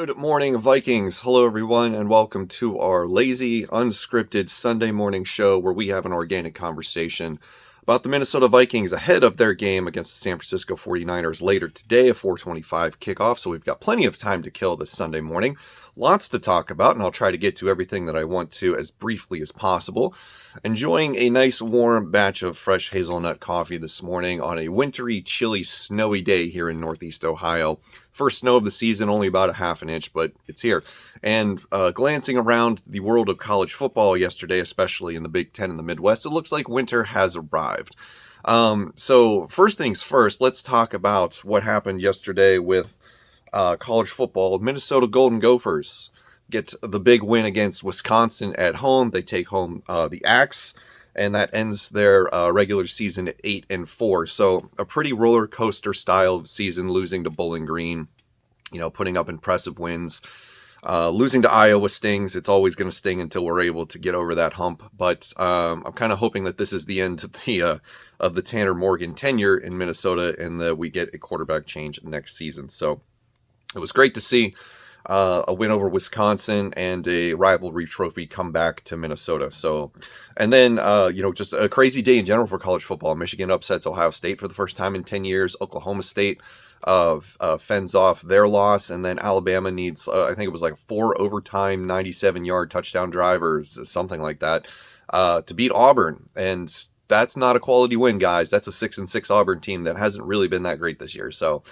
Good morning, Vikings. Hello, everyone, and welcome to our lazy, unscripted Sunday morning show where we have an organic conversation about the Minnesota Vikings ahead of their game against the San Francisco 49ers later today, a 4:25 kickoff. So we've got plenty of time to kill this Sunday morning. Lots to talk about, and I'll try to get to everything that I want to as briefly as possible. Enjoying a nice warm batch of fresh hazelnut coffee this morning on a wintry, chilly, snowy day here in Northeast Ohio. First snow of the season, only about a half an inch, but it's here. And glancing around the world of college football yesterday, especially in the Big Ten in the Midwest, it looks like winter has arrived. So first things first, let's talk about what happened yesterday with college football. Minnesota Golden Gophers get the big win against Wisconsin at home. They take home the Axe, and that ends their regular season at 8-4. So a pretty roller coaster style of season, losing to Bowling Green, putting up impressive wins. Losing to Iowa stings. It's always going to sting until we're able to get over that hump. But I'm kind of hoping that this is the end of the Tanner Morgan tenure in Minnesota, and that we get a quarterback change next season. So it was great to see a win over Wisconsin and a rivalry trophy come back to Minnesota. So, and then, just a crazy day in general for college football. Michigan upsets Ohio State for the first time in 10 years. Oklahoma State fends off their loss. And then Alabama needs, I think it was like 4 overtime, 97-yard touchdown drive or something like that to beat Auburn. And that's not a quality win, guys. That's a 6-6 Auburn team that hasn't really been that great this year. So,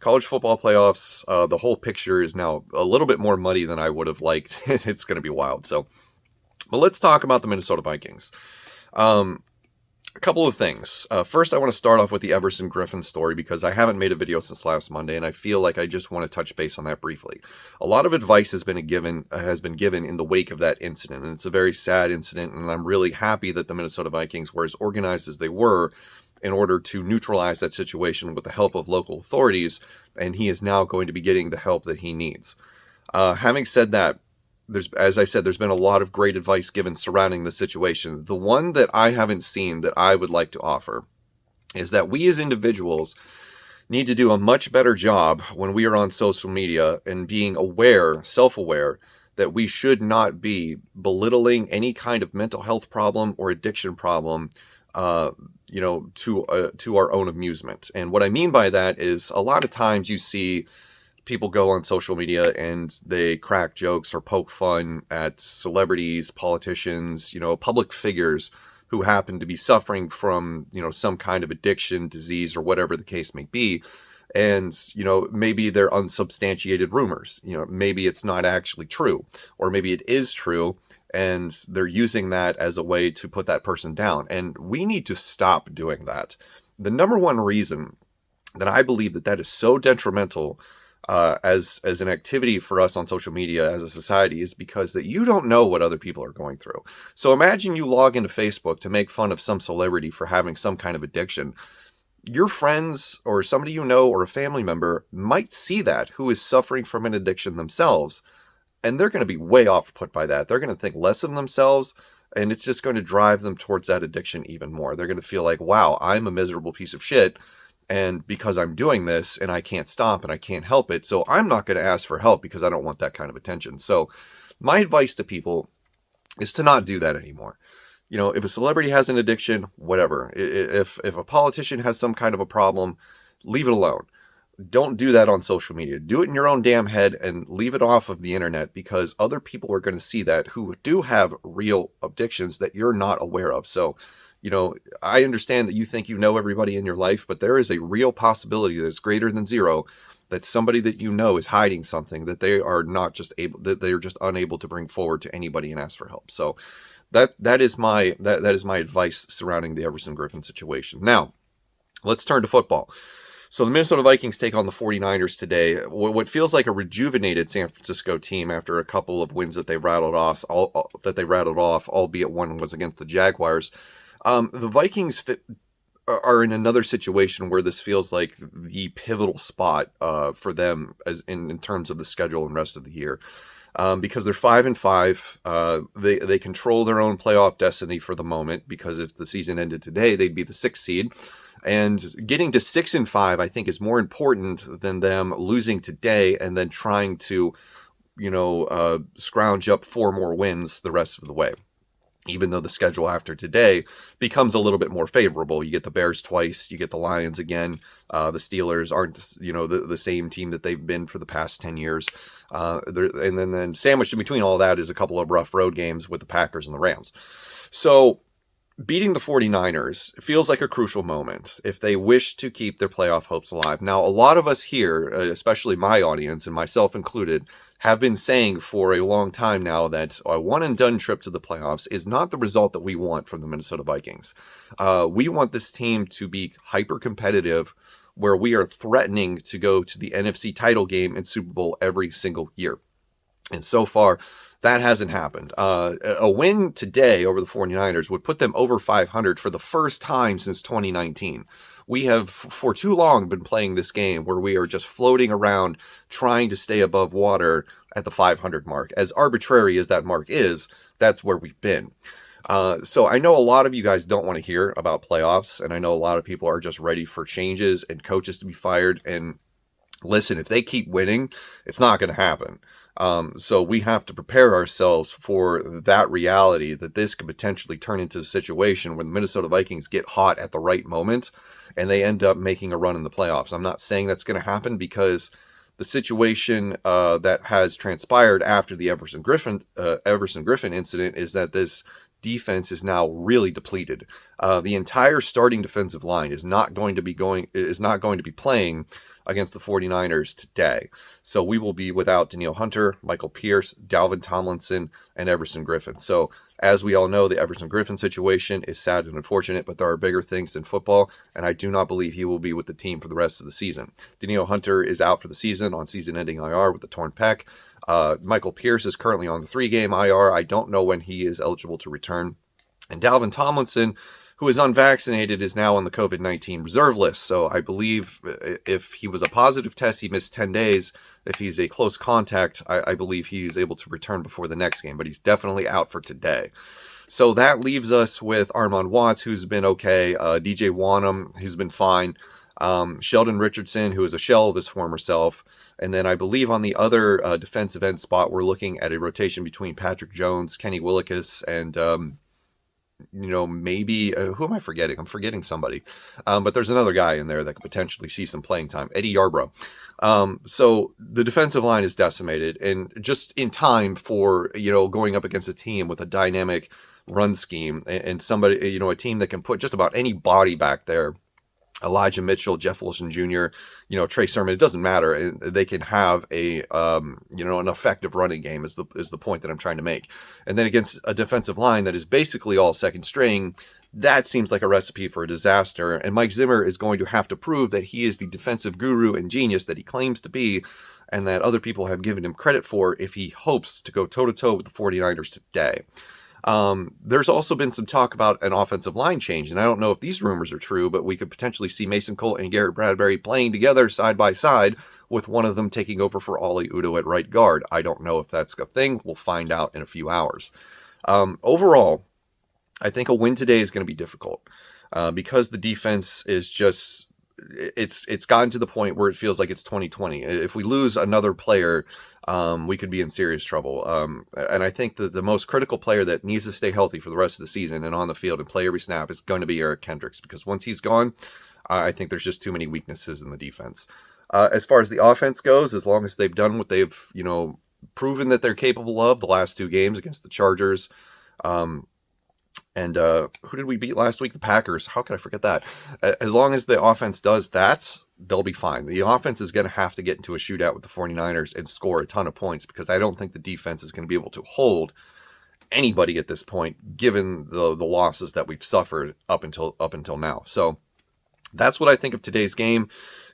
college football playoffs, the whole picture is now a little bit more muddy than I would have liked. It's going to be wild. So, but let's talk about the Minnesota Vikings. A couple of things. First, I want to start off with the Everson Griffen story because I haven't made a video since last Monday, and I feel like I just want to touch base on that briefly. A lot of advice has been given in the wake of that incident, and it's a very sad incident, and I'm really happy that the Minnesota Vikings were as organized as they were in order to neutralize that situation with the help of local authorities, and he is now going to be getting the help that he needs. Having said that, as I said, there's been a lot of great advice given surrounding the situation. The one that I haven't seen that I would like to offer is that we as individuals need to do a much better job when we are on social media and being aware, self-aware, that we should not be belittling any kind of mental health problem or addiction problem to our own amusement. And what I mean by that is a lot of times you see people go on social media and they crack jokes or poke fun at celebrities, politicians, public figures who happen to be suffering from, some kind of addiction, disease, or whatever the case may be. And, maybe they're unsubstantiated rumors, maybe it's not actually true, or maybe it is true, and they're using that as a way to put that person down. And we need to stop doing that. The number one reason that I believe that is so detrimental as an activity for us on social media as a society is because that you don't know what other people are going through. So imagine you log into Facebook to make fun of some celebrity for having some kind of addiction. Your friends or somebody you know or a family member might see that who is suffering from an addiction themselves, and they're going to be way off put by that. They're going to think less of themselves, and it's just going to drive them towards that addiction even more. They're going to feel like, wow, I'm a miserable piece of shit, and because I'm doing this and I can't stop and I can't help it, so I'm not going to ask for help because I don't want that kind of attention. So my advice to people is to not do that anymore. If a celebrity has an addiction, whatever. If a politician has some kind of a problem, leave it alone. Don't do that on social media. Do it in your own damn head and leave it off of the internet, because other people are going to see that who do have real addictions that you're not aware of. So, I understand that you think you know everybody in your life, but there is a real possibility that's greater than zero that somebody that you know is hiding something that they are not just able, that they are just unable to bring forward to anybody and ask for help. So that is my advice surrounding the Everson Griffen situation. Now, let's turn to football. So the Minnesota Vikings take on the 49ers today. What feels like a rejuvenated San Francisco team after a couple of wins that they rattled off, albeit one was against the Jaguars. The Vikings are in another situation where this feels like the pivotal spot for them as in terms of the schedule and rest of the year. Because they're 5-5, they control their own playoff destiny for the moment, because if the season ended today, they'd be the 6th seed. And getting to 6-5, I think, is more important than them losing today and then trying to, scrounge up 4 more wins the rest of the way. Even though the schedule after today becomes a little bit more favorable. You get the Bears twice, you get the Lions again. The Steelers aren't, the same team that they've been for the past 10 years. And then sandwiched in between all that is a couple of rough road games with the Packers and the Rams. So beating the 49ers feels like a crucial moment if they wish to keep their playoff hopes alive. Now, a lot of us here, especially my audience and myself included, have been saying for a long time now that a one-and-done trip to the playoffs is not the result that we want from the Minnesota Vikings. We want this team to be hyper-competitive, where we are threatening to go to the NFC title game and Super Bowl every single year. And so far, that hasn't happened. A win today over the 49ers would put them over 500 for the first time since 2019. We have for too long been playing this game where we are just floating around trying to stay above water at the 500 mark. As arbitrary as that mark is, that's where we've been. So I know a lot of you guys don't want to hear about playoffs, and I know a lot of people are just ready for changes and coaches to be fired. And listen, if they keep winning, it's not going to happen. So we have to prepare ourselves for that reality that this could potentially turn into a situation where the Minnesota Vikings get hot at the right moment and they end up making a run in the playoffs. I'm not saying that's going to happen because the situation that has transpired after the Everson Griffen incident is that this defense is now really depleted. The entire starting defensive line is not going to be playing against the 49ers today. So we will be without Danielle Hunter, Michael Pierce, Dalvin Tomlinson, and Everson Griffen. So as we all know, the Everson Griffen situation is sad and unfortunate, but there are bigger things than football, and I do not believe he will be with the team for the rest of the season. Danielle Hunter is out for the season on season-ending IR with the torn pec. Michael Pierce is currently on the 3-game IR. I don't know when he is eligible to return. And Dalvin Tomlinson, who is unvaccinated, is now on the COVID-19 reserve list. So I believe if he was a positive test, he missed 10 days. If he's a close contact, I believe he's able to return before the next game, but he's definitely out for today. So that leaves us with Armon Watts, who's been okay. DJ Wanham, who's been fine. Sheldon Richardson, who is a shell of his former self. And then I believe on the other defensive end spot, we're looking at a rotation between Patrick Jones, Kenny Willekes, and maybe, who am I forgetting? I'm forgetting somebody. But there's another guy in there that could potentially see some playing time, Eddie Yarbrough. So the defensive line is decimated, and just in time for, going up against a team with a dynamic run scheme and somebody, a team that can put just about any body back there. Elijah Mitchell, Jeff Wilson Jr., Trey Sermon, it doesn't matter. And they can have an effective running game is the point that I'm trying to make. And then against a defensive line that is basically all second string, that seems like a recipe for a disaster. And Mike Zimmer is going to have to prove that he is the defensive guru and genius that he claims to be and that other people have given him credit for if he hopes to go toe-to-toe with the 49ers today. There's also been some talk about an offensive line change, and I don't know if these rumors are true, but we could potentially see Mason Colt and Garrett Bradbury playing together side by side, with one of them taking over for Oli Udoh at right guard. I don't know if that's a thing. We'll find out in a few hours. Overall, I think a win today is going to be difficult because the defense is just... It's gotten to the point where it feels like it's 2020. If we lose another player, we could be in serious trouble. And I think that the most critical player that needs to stay healthy for the rest of the season and on the field and play every snap is going to be Eric Kendricks, because once he's gone, I think there's just too many weaknesses in the defense. As far as the offense goes, as long as they've done what they've, proven that they're capable of the last 2 games against the Chargers, and who did we beat last week? The Packers. How could I forget that? As long as the offense does that, they'll be fine. The offense is going to have to get into a shootout with the 49ers and score a ton of points, because I don't think the defense is going to be able to hold anybody at this point, given the losses that we've suffered up until now. So that's what I think of today's game.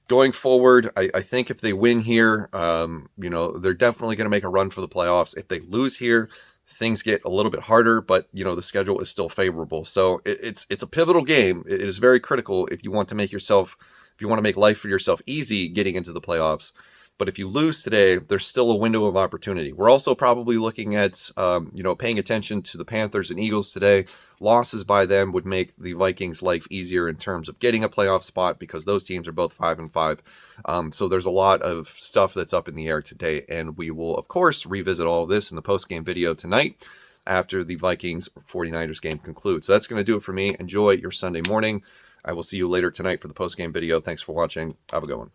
Going forward, I think if they win here, they're definitely going to make a run for the playoffs. If they lose here, things get a little bit harder, but the schedule is still favorable. So it's a pivotal game. It is very critical if you want to make life for yourself easy getting into the playoffs. But if you lose today, there's still a window of opportunity. We're also probably looking at, paying attention to the Panthers and Eagles today. Losses by them would make the Vikings' life easier in terms of getting a playoff spot because those teams are both 5-5. So there's a lot of stuff that's up in the air today, and we will, of course, revisit all of this in the post-game video tonight after the Vikings 49ers game concludes. So that's going to do it for me. Enjoy your Sunday morning. I will see you later tonight for the post-game video. Thanks for watching. Have a good one.